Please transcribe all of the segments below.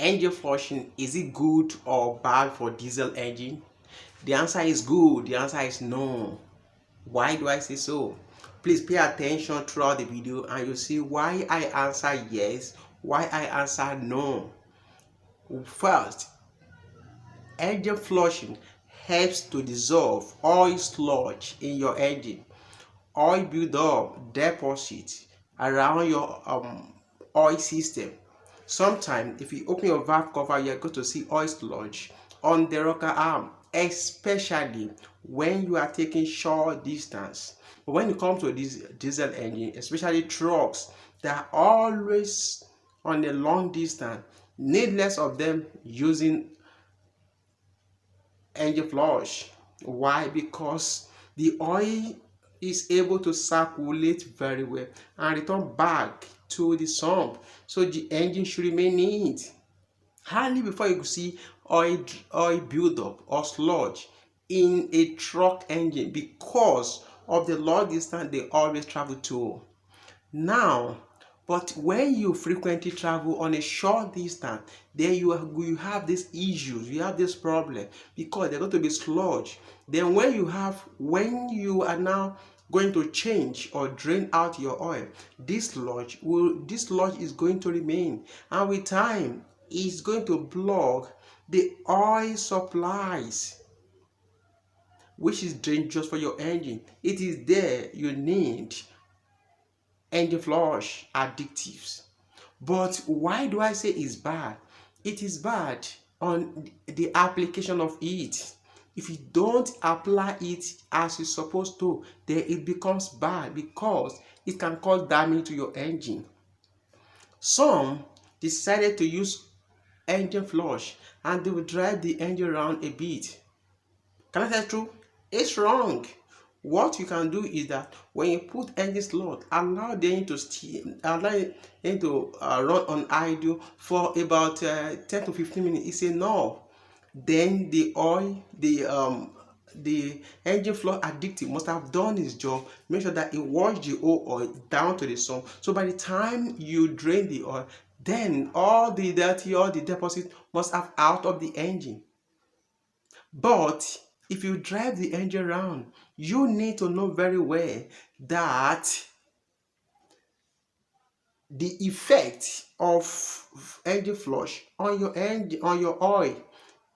Engine flushing, is it good or bad for diesel engine? The answer is good. The answer is no. Why do I say so? Please pay attention throughout the video and you'll see why I answer yes, why I answer no. First, engine flushing helps to dissolve oil sludge in your engine. Oil build up deposit around your oil system. Sometimes if you open your valve cover, you're going to see oil sludge on the rocker arm, especially when you are taking short distance. But when it comes to this diesel engine, especially trucks, they are always on a long distance, needless of them using engine flush. Why? Because the oil is able to circulate very well and return back to the sump, so the engine should remain neat. Hardly before you see oil buildup or sludge in a truck engine because of the long distance they always travel to. Now, but when you frequently travel on a short distance, then you have these issues, you have this problem because they're going to be sludge. Then when you are now going to change or drain out your oil, this sludge is going to remain, and with time it's going to block the oil supplies, which is dangerous for your engine. It is there you need engine flush additives. But why do I say it's bad? It is bad on the application of it. If you don't apply it as you're supposed to, then it becomes bad because it can cause damage to your engine. Some decided to use engine flush and they will drive the engine around a bit. Can I tell you the truth? It's wrong. What you can do is that when you put engine sludge, allow the engine to steam, allow it to run on idle for about 10 to 15 minutes. It's enough. Then the oil, the engine flush addictive must have done its job. Make sure that it washed the whole oil down to the sump. So by the time you drain the oil, then all the dirty, all the deposit must have out of the engine. But if you drive the engine around, you need to know very well that the effect of engine flush on your engine, on your oil,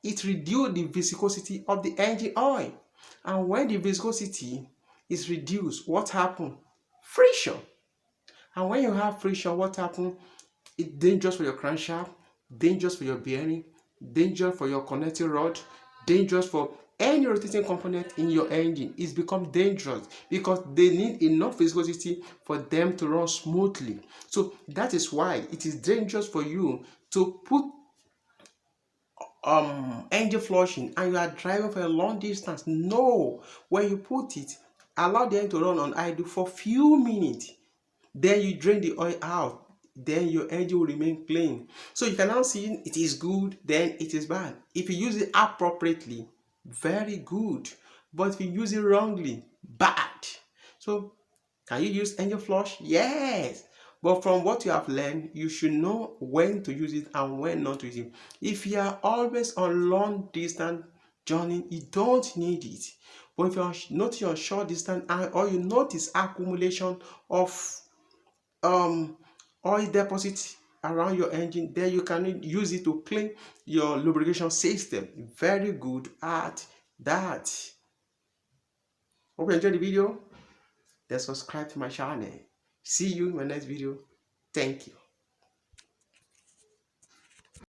it reduces the viscosity of the engine oil. And when the viscosity is reduced, what happens? Friction. And when you have friction, what happens? It's dangerous for your crankshaft, dangerous for your bearing, dangerous for your connecting rod, dangerous for any rotating component in your engine. It's become dangerous because they need enough viscosity for them to run smoothly. So that is why it is dangerous for you to put engine flushing and you are driving for a long distance. No, when you put it, allow the engine to run on idle for few minutes, then you drain the oil out, then your engine will remain clean. So you can now see it is good, then it is bad. If you use it appropriately, very good. But if you use it wrongly, bad. So can you use engine flush? Yes. But from what you have learned, you should know when to use it and when not to use it. If you are always on long distance journey, you don't need it. But if you are not on short distance or you notice accumulation of oil deposit around your engine, then you can use it to clean your lubrication system. Very good at that. Hope you enjoyed the video. Then subscribe to my channel. See you in my next video. Thank you.